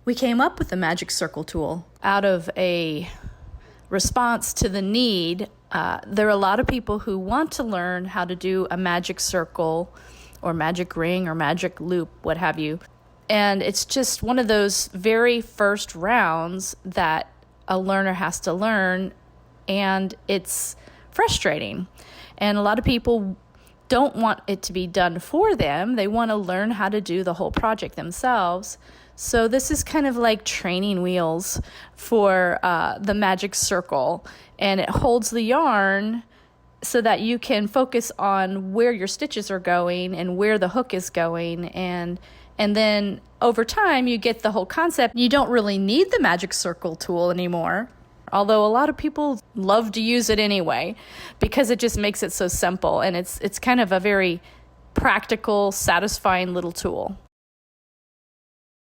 We came up with the magic circle tool out of a response to the need. There are a lot of people who want to learn how to do a magic circle or magic ring or magic loop, what have you. And it's just one of those very first rounds that a learner has to learn, and it's frustrating. And a lot of people don't want it to be done for them. They want to learn how to do the whole project themselves. So this is kind of like training wheels for the magic circle, and it holds the yarn so that you can focus on where your stitches are going and where the hook is going, and then over time you get the whole concept. You don't really need the magic circle tool anymore, although a lot of people love to use it anyway because it just makes it so simple, and it's kind of a very practical, satisfying little tool.